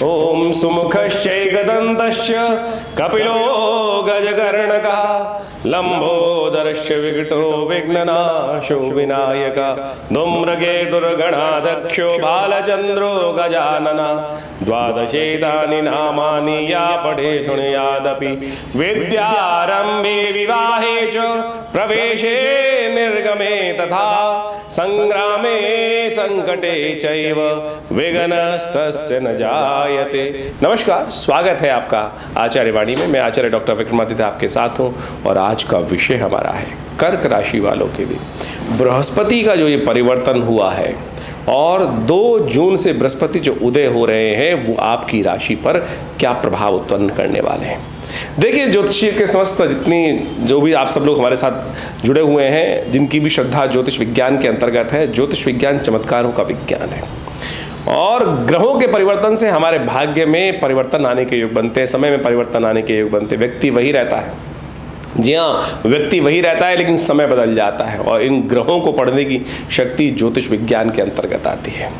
ओम सुमुखश्चैकदन्तश्च कपिलो गजकर्णकः लंबोदरस्य विकटो विघ्ननाशो विनायकः धूम्रकेतुर्गणाध्यक्षो बालचन्द्रो गजाननः द्वादशेतानि नामानि या पठे शृणुयादपि विद्यारम्भे विवाहे च प्रवेशे निर्गमे तथा संग्रामे संकटे चैव विघ्नस्तस्य न जायते। नमस्कार, स्वागत है आपका आचार्य वाणी में। मैं आचार्य डॉक्टर विक्रमादित्य आपके साथ हूँ और आज का विषय हमारा है कर्क राशि वालों के लिए बृहस्पति का जो ये परिवर्तन हुआ है और 2 जून से बृहस्पति जो उदय हो रहे हैं वो आपकी राशि पर क्या प्रभाव उत्पन्न करने वाले हैं। देखिए, ज्योतिषीय के समस्त जितनी जो भी आप सब लोग हमारे साथ जुड़े हुए हैं, जिनकी भी श्रद्धा ज्योतिष विज्ञान के अंतर्गत है, ज्योतिष विज्ञान चमत्कारों का विज्ञान है और ग्रहों के परिवर्तन से हमारे भाग्य में परिवर्तन आने के योग बनते हैं, समय में परिवर्तन आने के योग बनते हैं। व्यक्ति वही रहता है, जी हाँ, व्यक्ति वही रहता है लेकिन समय बदल जाता है और इन ग्रहों को पढ़ने की शक्ति ज्योतिष विज्ञान के अंतर्गत आती है।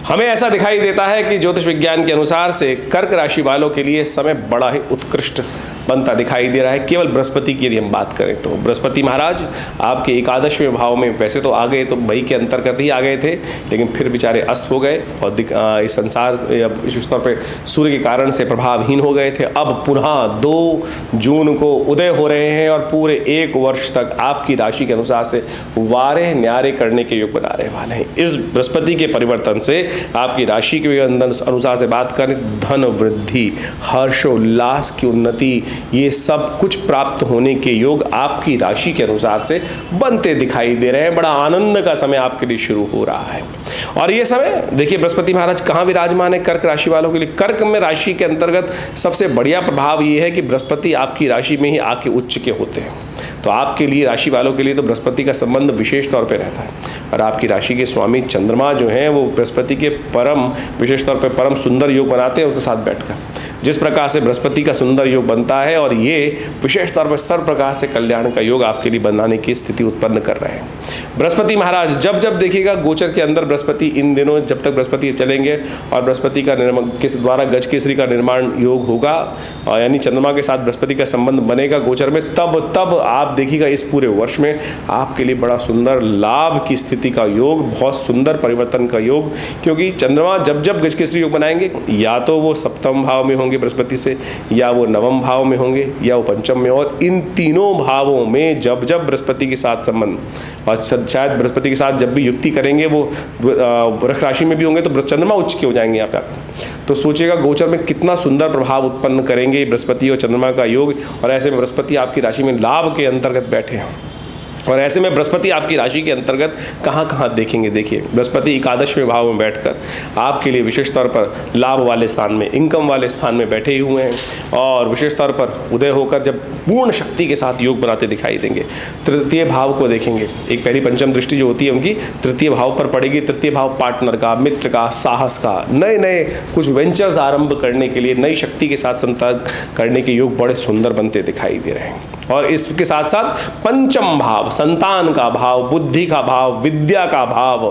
हमें ऐसा दिखाई देता है कि ज्योतिष विज्ञान के अनुसार से कर्क राशि वालों के लिए समय बड़ा ही उत्कृष्ट बनता दिखाई दे रहा है। केवल बृहस्पति की यदि हम बात करें तो बृहस्पति महाराज आपके 11वें भाव में वैसे तो आ गए, तो मई के अंतर्गत ही आ गए थे, लेकिन फिर बेचारे अस्त हो गए और इस संसार विशेष तौर पर सूर्य के कारण से प्रभावहीन हो गए थे। अब पुनः 2 जून को उदय हो रहे हैं और पूरे 1 वर्ष तक आपकी राशि के अनुसार से वारे न्यारे करने के योग बना रहे वाले हैं। इस बृहस्पति के परिवर्तन से आपकी राशि के अनुसार से बात करें, धन वृद्धि, हर्षोल्लास की उन्नति, ये सब कुछ प्राप्त होने के योग आपकी राशि के अनुसार से बनते दिखाई दे रहे हैं। बड़ा आनंद का समय आपके लिए शुरू हो रहा है और ये समय देखिए बृहस्पति महाराज कहाँ विराजमान है कर्क राशि वालों के लिए। कर्क में राशि के अंतर्गत सबसे बढ़िया प्रभाव ये है कि बृहस्पति आपकी राशि में ही आके उच्च के होते हैं, तो आपके लिए राशि वालों के लिए तो बृहस्पति का संबंध विशेष तौर पे रहता है। और आपकी राशि के स्वामी चंद्रमा जो हैं वो बृहस्पति के विशेष तौर पे परम सुंदर योग बनाते हैं उसके साथ बैठकर। जिस प्रकार से बृहस्पति का सुंदर योग बनता है और ये विशेष तौर पर सर्व प्रकार से कल्याण का योग आपके लिए बनाने की स्थिति उत्पन्न कर रहे हैं। बृहस्पति महाराज जब जब देखिएगा गोचर के अंदर बृहस्पति इन दिनों जब तक बृहस्पति चलेंगे और बृहस्पति का किस द्वारा गज केसरी का निर्माण योग होगा यानी चंद्रमा के साथ बृहस्पति का संबंध बनेगा गोचर में, तब आप देखिएगा इस पूरे वर्ष में आपके लिए बड़ा सुंदर लाभ की स्थिति का योग, बहुत सुंदर परिवर्तन का योग। क्योंकि चंद्रमा जब जब गज केसरी योग बनाएंगे या तो वो 7वें भाव में होंगे बृहस्पति से, या वो 9वें भाव में होंगे, या वो 5वें में, और इन तीनों भावों में जब जब बृहस्पति के साथ संबंध और शायद बृहस्पति के साथ जब भी युक्ति करेंगे वो वृष राशि में भी होंगे तो चंद्रमा उच्च के हो जाएंगे यहाँ पे आकर। तो सोचिएगा गोचर में कितना सुंदर प्रभाव उत्पन्न करेंगे बृहस्पति और चंद्रमा का योग। और ऐसे में बृहस्पति आपकी राशि में लाभ के अंतर्गत बैठे हैं और ऐसे में बृहस्पति आपकी राशि के अंतर्गत कहाँ कहाँ देखेंगे। देखिए बृहस्पति 11वें भाव में बैठकर आपके लिए विशेष तौर पर लाभ वाले स्थान में, इनकम वाले स्थान में बैठे हुए हैं और विशेष तौर पर उदय होकर जब पूर्ण शक्ति के साथ योग बनाते दिखाई देंगे। 3य भाव को देखेंगे, एक पहली पंचम दृष्टि जो होती है उनकी 3य भाव पर पड़ेगी। 3य भाव पार्टनर का, मित्र का, साहस का, नए नए कुछ वेंचर्स आरंभ करने के लिए, नई शक्ति के साथ संपर्क करने के योग बड़े सुंदर बनते दिखाई दे रहे हैं। और इसके साथ साथ 5म भाव, संतान का भाव, बुद्धि का भाव, विद्या का भाव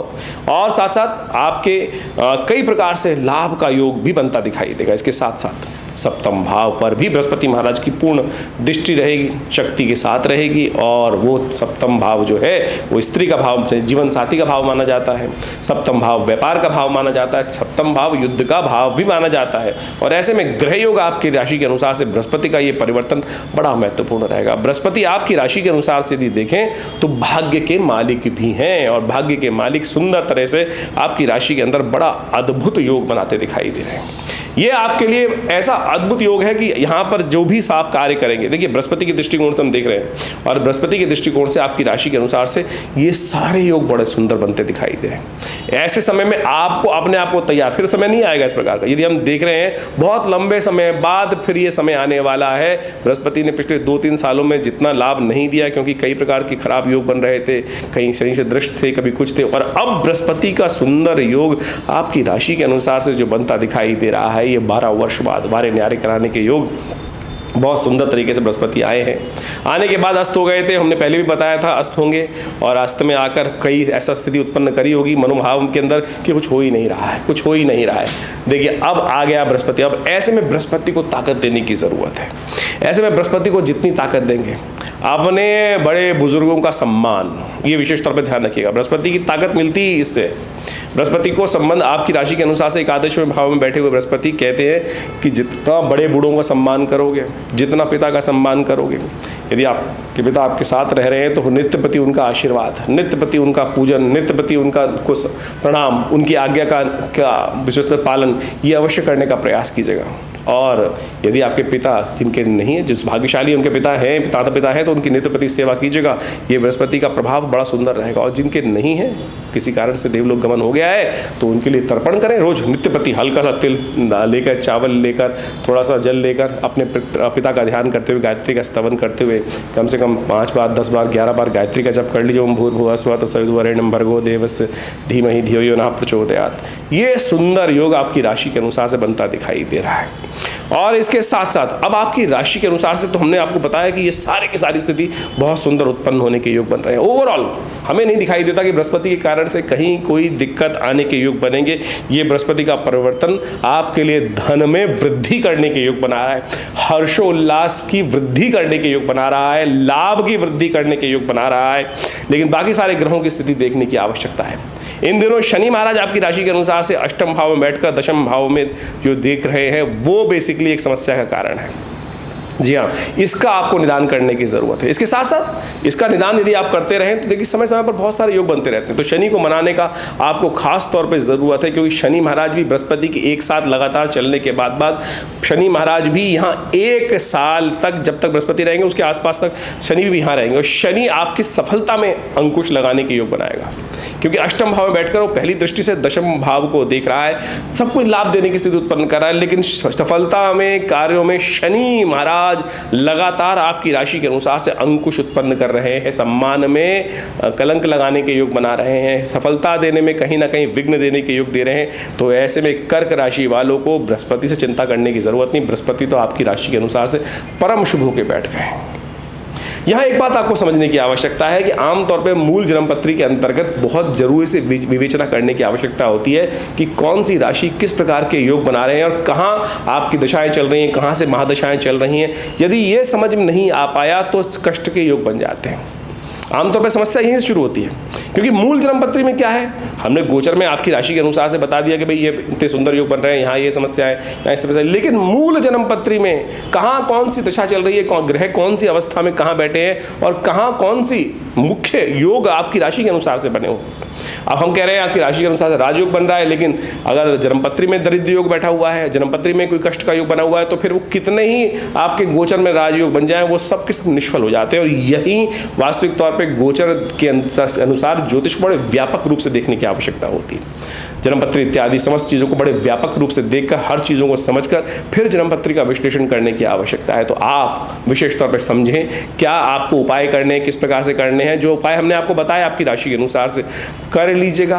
और साथ साथ आपके कई प्रकार से लाभ का योग भी बनता दिखाई देगा। इसके साथ साथ 7वें भाव पर भी बृहस्पति महाराज की पूर्ण दृष्टि रहेगी, शक्ति के साथ रहेगी और वो 7वें भाव जो है वो स्त्री का भाव, जीवन साथी का भाव माना जाता है। 7वें भाव व्यापार का भाव माना जाता है, 7वें भाव युद्ध का भाव भी माना जाता है। और ऐसे में ग्रह योग आपकी राशि के अनुसार से बृहस्पति का ये परिवर्तन बड़ा महत्वपूर्ण रहेगा। बृहस्पति आपकी राशि के अनुसार से यदि देखें तो भाग्य के मालिक भी हैं और भाग्य के मालिक सुंदर तरह से आपकी राशि के अंदर बड़ा अद्भुत योग बनाते दिखाई दे रहे हैं। ये आपके लिए ऐसा अद्भुत योग है कि यहाँ पर जो भी आप कार्य करेंगे, देखिए बृहस्पति के दृष्टिकोण से हम देख रहे हैं और बृहस्पति के दृष्टिकोण से आपकी राशि के अनुसार से ये सारे योग बड़े सुंदर बनते दिखाई दे रहे हैं। ऐसे समय में आपको अपने आप को तैयार, फिर समय नहीं आएगा इस प्रकार का, यदि हम देख रहे हैं बहुत लंबे समय बाद फिर ये समय आने वाला है। बृहस्पति ने पिछले 2-3 सालों में जितना लाभ नहीं दिया क्योंकि कई प्रकार के खराब योग बन रहे थे, कहीं शनि से दृष्ट थे, कभी कुछ थे, और अब बृहस्पति का सुंदर योग आपकी राशि के अनुसार से जो बनता दिखाई दे रहा है, ये 12 वर्ष बाद वारे न्यारे कराने के योग बहुत सुंदर तरीके से बृहस्पति आए हैं। आने के बाद अस्त हो गए थे, हमने पहले भी बताया था अस्त होंगे, और अस्त में आकर कई ऐसा स्थिति उत्पन्न करी होगी मनोभाव के अंदर कि कुछ हो ही नहीं रहा है, कुछ हो ही नहीं रहा है। देखिए अब आ गया बृहस्पति। अब ऐसे में बृहस्पति को ताकत देने की ज़रूरत है। ऐसे में बृहस्पति को जितनी ताकत देंगे, अपने बड़े बुजुर्गों का सम्मान, ये विशेष तौर पर ध्यान रखिएगा। बृहस्पति की ताकत मिलती ही इससे। बृहस्पति को संबंध आपकी राशि के अनुसार से एकादशवें भाव में बैठे हुए बृहस्पति कहते हैं कि जितना बड़े बूढ़ों का सम्मान करोगे, जितना पिता का सम्मान करोगे, यदि आपके पिता आपके साथ रह रहे हैं तो नित्य प्रति उनका आशीर्वाद, नित्य प्रति उनका पूजन, नित्य प्रति उनका प्रणाम, उनकी आज्ञा का विशेष पालन ये अवश्य करने का प्रयास कीजिएगा। और यदि आपके पिता जिनके नहीं है, जिस भाग्यशाली उनके पिता हैं, पिता है, तो उनकी नित्य प्रति सेवा कीजिएगा। ये बृहस्पति का प्रभाव बड़ा सुंदर रहेगा। और जिनके नहीं है, किसी कारण से देवलोक गमन हो गया है, तो उनके लिए तर्पण करें। रोज नित्य प्रति हल्का सा तिल लेकर, चावल लेकर, थोड़ा सा जल लेकर, अपने पिता का ध्यान करते हुए, गायत्री का स्तवन करते हुए कम से कम 5 बार, 10 बार, 11 बार गायत्री का जप कर लीजिए। ओम भूर्भुवः स्वः तत्सवितुर्वरेण्यं भर्गो देवस्य धीमहि धियो यो नः प्रचोदयात्। ये सुंदर योग आपकी राशि के अनुसार से बनता दिखाई दे रहा है। और इसके साथ साथ अब आपकी राशि के अनुसार से तो हमने आपको बताया कि ये सारे की सारी स्थिति बहुत सुंदर उत्पन्न होने के योग बन रहे हैं। ओवरऑल हमें नहीं दिखाई देता कि बृहस्पति के कारण से कहीं कोई दिक्कत आने के योग बनेंगे। ये बृहस्पति का परिवर्तन आपके लिए धन में वृद्धि करने के योग बना रहा है, हर्षोल्लास की वृद्धि करने के योग बना रहा है, लाभ की वृद्धि करने के योग बना रहा है। लेकिन बाकी सारे ग्रहों की स्थिति देखने की आवश्यकता है। इन दिनों शनि महाराज आपकी राशि के अनुसार से अष्टम भाव में बैठकर दशम भाव में जो देख रहे हैं, वो बेसिकली एक समस्या का कारण है। जी हाँ, इसका आपको निदान करने की ज़रूरत है। इसके साथ साथ इसका निदान यदि आप करते रहें तो देखिए समय समय पर बहुत सारे योग बनते रहते हैं। तो शनि को मनाने का आपको खास तौर पे ज़रूरत है, क्योंकि शनि महाराज भी बृहस्पति के एक साथ लगातार चलने के बाद शनि महाराज भी यहाँ 1 साल तक, जब तक बृहस्पति रहेंगे उसके आसपास तक शनि भी यहाँ रहेंगे। और शनि आपकी सफलता में अंकुश लगाने के योग बनाएगा, क्योंकि अष्टम भाव में बैठकर वो पहली दृष्टि से दशम भाव को देख रहा है, सब कुछ लाभ देने की स्थिति उत्पन्न कर रहा है। लेकिन सफलता में, कार्यों में शनि महाराज लगातार आपकी राशि के अनुसार से अंकुश उत्पन्न कर रहे हैं, सम्मान में कलंक लगाने के योग बना रहे हैं, सफलता देने में कहीं ना कहीं विघ्न देने के योग दे रहे हैं। तो ऐसे में कर्क राशि वालों को बृहस्पति से चिंता करने की जरूरत नहीं। बृहस्पति तो आपकी राशि के अनुसार से परम शुभ होकर बैठ गए। यहाँ एक बात आपको समझने की आवश्यकता है कि आमतौर पे मूल जन्मपत्री के अंतर्गत बहुत जरूरी से विवेचना करने की आवश्यकता होती है कि कौन सी राशि किस प्रकार के योग बना रहे हैं और कहाँ आपकी दशाएं चल रही हैं, कहाँ से महादशाएं चल रही हैं। यदि ये समझ में नहीं आ पाया तो कष्ट के योग बन जाते हैं। आमतौर पर समस्या यहीं से शुरू होती है, क्योंकि मूल जन्मपत्री में क्या है, हमने गोचर में आपकी राशि के अनुसार से बता दिया कि भाई ये इतने सुंदर योग बन रहे हैं, यहाँ ये समस्या है, यहाँ समस्या है। लेकिन मूल जन्मपत्री में कहाँ कौन सी दशा चल रही है, ग्रह कौन सी अवस्था में कहाँ बैठे हैं और कहाँ कौन सी मुख्य योग आपकी राशि के अनुसार से बने हो। अब हम कह रहे हैं आपकी राशि के अनुसार से राजयोग बन रहा है, लेकिन अगर जन्मपत्री में दरिद्र योग बैठा हुआ है, जन्मपत्री में कोई कष्ट का योग बना हुआ है, तो फिर वो कितने ही आपके गोचर में राजयोग बन जाए, वो सब के सब निष्फल हो जाते हैं। और यही वास्तविक तौर पे गोचर के अनुसार ज्योतिष को बड़े व्यापक रूप से देखने की आवश्यकता होती है। जन्मपत्री इत्यादि समस्त चीज़ों को बड़े व्यापक रूप से देखकर, हर चीज़ों को समझकर फिर जन्मपत्री का विश्लेषण करने की आवश्यकता है। तो आप विशेष तौर पर समझें क्या आपको उपाय करने हैं, किस प्रकार से करने हैं। जो उपाय हमने आपको बताया आपकी राशि के अनुसार से कर लीजिएगा,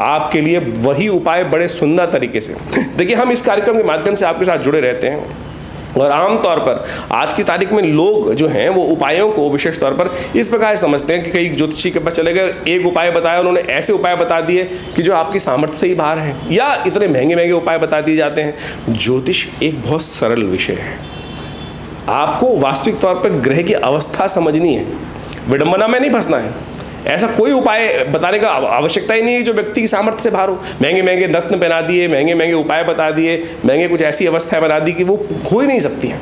आपके लिए वही उपाय बड़े सुंदर तरीके से। देखिए, हम इस कार्यक्रम के माध्यम से आपके साथ जुड़े रहते हैं और आमतौर पर आज की तारीख में लोग जो हैं वो उपायों को विशेष तौर पर इस प्रकार समझते हैं कि कई ज्योतिषी के पास चले गए, एक उपाय बताया, उन्होंने ऐसे उपाय बता दिए कि जो आपकी सामर्थ्य से ही बाहर है, या इतने महंगे महंगे उपाय बता दिए जाते हैं। ज्योतिष एक बहुत सरल विषय है। आपको वास्तविक तौर पर ग्रह की अवस्था समझनी है, विडंबना में नहीं फंसना है। ऐसा कोई उपाय बताने का आवश्यकता ही नहीं है जो व्यक्ति की सामर्थ्य से बाहर हो। महंगे महंगे रत्न पहना दिए, महंगे महंगे उपाय बता दिए, महंगे कुछ ऐसी अवस्थाएं बना दी कि वो हो ही नहीं सकती हैं।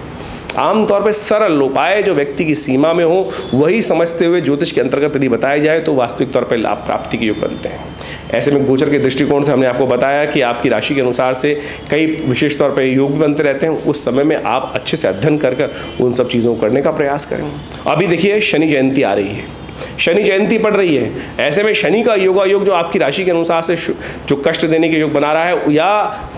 आमतौर पर सरल उपाय जो व्यक्ति की सीमा में हो, वही समझते हुए ज्योतिष के अंतर्गत यदि बताया जाए तो वास्तविक तौर पर लाभ प्राप्ति के योग बनते हैं। ऐसे में गोचर के दृष्टिकोण से हमने आपको बताया कि आपकी राशि के अनुसार से कई विशेष तौर पर योग भी बनते रहते हैं। उस समय में आप अच्छे से अध्ययन कर उन सब चीज़ों को करने का प्रयास करें। अभी देखिए शनि जयंती आ रही है, शनि जयंती पड़ रही है, ऐसे में शनि का योगा योग जो आपकी राशि के अनुसार से जो कष्ट देने के योग बना रहा है, या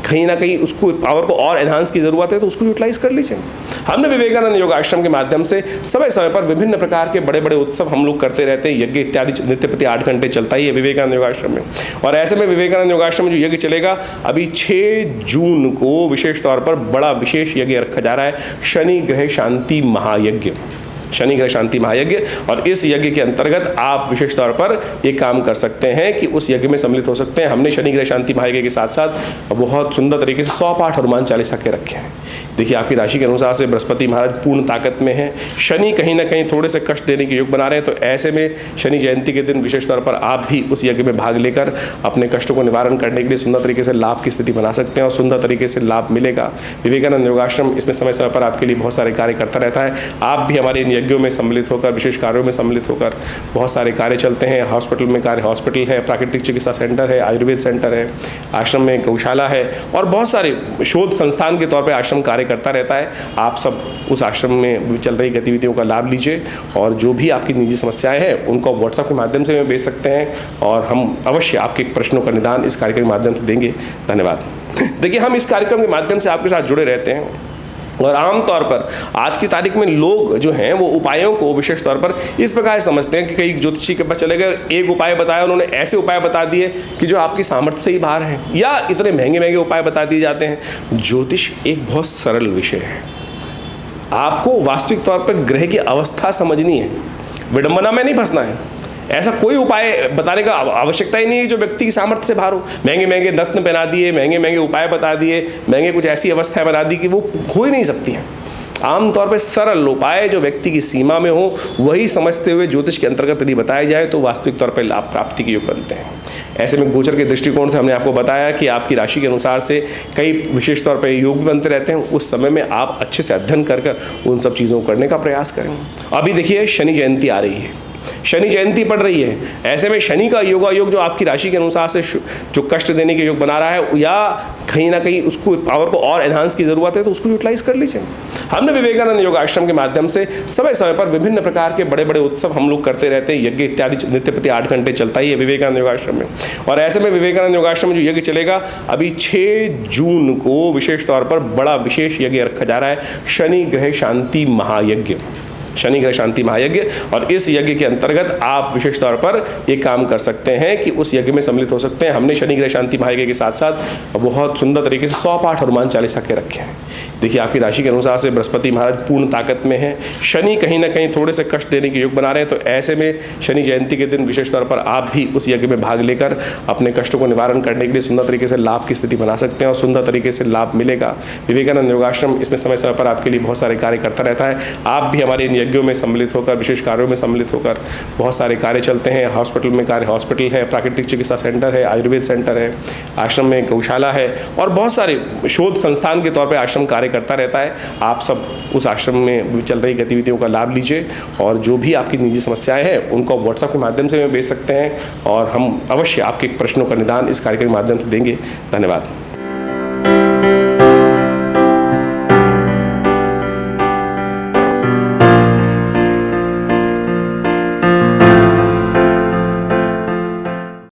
कहीं ना कहीं उसको पावर को और एनहांस की जरूरत है, तो उसको यूटिलाइज कर लीजिए। हमने विवेकानंद योगाश्रम के माध्यम से समय समय पर विभिन्न प्रकार के बड़े बड़े उत्सव हम लोग करते रहते हैं। यज्ञ इत्यादि नित्य प्रति 8 घंटे चलता ही है विवेकानंद योगाश्रम में। और ऐसे में विवेकानंद योगाश्रम में जो यज्ञ चलेगा, अभी 6 जून को विशेष तौर पर बड़ा विशेष यज्ञ रखा जा रहा है, शनि ग्रह शांति महायज्ञ। शनि ग्रह शांति महायज्ञ। और इस यज्ञ के अंतर्गत आप विशेष तौर पर एक काम कर सकते हैं कि उस यज्ञ में सम्मिलित हो सकते हैं। हमने शनि ग्रह शांति महायज्ञ के साथ साथ बहुत सुंदर तरीके से 100 पाठ हनुमान चालीसा के रखे हैं। देखिए, आपकी राशि के अनुसार से बृहस्पति महाराज पूर्ण ताकत में है, शनि कहीं ना कहीं थोड़े से कष्ट देने के योग बना रहे हैं, तो ऐसे में शनि जयंती के दिन विशेष तौर पर आप भी उस यज्ञ में भाग लेकर अपने कष्टों को निवारण करने के लिए सुंदर तरीके से लाभ की स्थिति बना सकते हैं और सुंदर तरीके से लाभ मिलेगा। विवेकानंद योगाश्रम इसमें समय समय पर आपके लिए बहुत सारे कार्य करता रहता है। आप भी हमारे इन यज्ञों में सम्मिलित होकर, विशेष कार्यों में सम्मिलित होकर बहुत सारे कार्य चलते हैं। हॉस्पिटल में कार्य, हॉस्पिटल है, प्राकृतिक चिकित्सा सेंटर है, आयुर्वेद सेंटर है, आश्रम में गौशाला है और बहुत सारे शोध संस्थान के तौर पर आश्रम कार्य करता रहता है। आप सब उस आश्रम में चल रही गतिविधियों का लाभ लीजिए और जो भी आपकी निजी समस्याएं हैं उनको व्हाट्सएप के माध्यम से भेज सकते हैं और हम अवश्य आपके प्रश्नों का निदान इस कार्यक्रम के माध्यम से देंगे। धन्यवाद। देखिए, हम इस कार्यक्रम के माध्यम से आपके साथ जुड़े रहते हैं और आमतौर पर आज की तारीख में लोग जो हैं वो उपायों को विशेष तौर पर इस प्रकार समझते हैं कि कई ज्योतिषी के पास चले गए, एक उपाय बताया, उन्होंने ऐसे उपाय बता दिए कि जो आपकी सामर्थ्य से ही बाहर हैं, या इतने महंगे महंगे उपाय बता दिए जाते हैं। ज्योतिष एक बहुत सरल विषय है। आपको वास्तविक तौर पर ग्रह की अवस्था समझनी है, विडंबना में नहीं फंसना है। ऐसा कोई उपाय बताने का आवश्यकता ही नहीं है जो व्यक्ति की सामर्थ्य से बाहर हो। महंगे महंगे रत्न पहना दिए, महंगे महंगे उपाय बता दिए, महंगे कुछ ऐसी अवस्थाएं बना दी कि वो हो ही नहीं सकती हैं। आमतौर पर सरल उपाय जो व्यक्ति की सीमा में हो वही समझते हुए ज्योतिष के अंतर्गत यदि बताया जाए तो वास्तविक तौर पर लाभ प्राप्ति के योग बनते हैं। ऐसे में गोचर के दृष्टिकोण से हमने आपको बताया कि आपकी राशि के अनुसार से कई विशेष तौर पर योग भी बनते रहते हैं। उस समय में आप अच्छे से अध्ययन कर उन सब चीज़ों को करने का प्रयास करें। अभी देखिए, शनि जयंती आ रही है, शनि जयंती पड़ रही है, ऐसे में शनि का योगा योग जो आपकी राशि के अनुसार से जो कष्ट देने के योग बना रहा है, या कहीं ना कहीं उसको पावर को और एनहांस की जरूरत है, तो उसको यूटिलाइज कर लीजिए। हमने विवेकानंद योगाश्रम के माध्यम से समय समय पर विभिन्न प्रकार के बड़े बड़े उत्सव हम लोग करते रहते हैं। यज्ञ इत्यादि नित्य प्रति 8 घंटे चलता ही है विवेकानंद योगाश्रम में। और ऐसे में विवेकानंद योगाश्रम में जो यज्ञ चलेगा, अभी 6 जून को विशेष तौर पर बड़ा विशेष यज्ञ रखा जा रहा है, शनि ग्रह शांति महायज्ञ। शनि ग्रह शांति महायज्ञ। और इस यज्ञ के अंतर्गत आप विशेष तौर पर एक काम कर सकते हैं कि उस यज्ञ में सम्मिलित हो सकते हैं। हमने शनि ग्रह शांति महायज्ञ के साथ साथ बहुत सुंदर तरीके से 100 पाठ हनुमान चालीसा के रखे हैं। देखिए, आपकी राशि के अनुसार से बृहस्पति महाराज पूर्ण ताकत में है, शनि कहीं ना कहीं थोड़े से कष्ट देने के योग बना रहे हैं, तो ऐसे में शनि जयंती के दिन विशेष तौर पर आप भी उस यज्ञ में भाग लेकर अपने कष्टों को निवारण करने के लिए सुंदर तरीके से लाभ की स्थिति बना सकते हैं और सुंदर तरीके से लाभ मिलेगा। विवेकानंद योगाश्रम इसमें समय समय पर आपके लिए बहुत सारे कार्य करता रहता है। आप भी हमारे इन यज्ञों में सम्मिलित होकर, विशेष कार्यों में सम्मिलित होकर बहुत सारे कार्य चलते हैं। हॉस्पिटल में कार्य, हॉस्पिटल है, प्राकृतिक चिकित्सा सेंटर है, आयुर्वेद सेंटर है, आश्रम में गौशाला है और बहुत सारे शोध संस्थान के तौर पर आश्रम कार्य करता रहता है। आप सब उस आश्रम में चल रही गतिविधियों का लाभ लीजिए और जो भी आपकी निजी समस्याएं हैं उनको व्हाट्सएप के माध्यम से भेज सकते हैं और हम अवश्य आपके प्रश्नों का निदान इस कार्यक्रम के माध्यम से देंगे। धन्यवाद।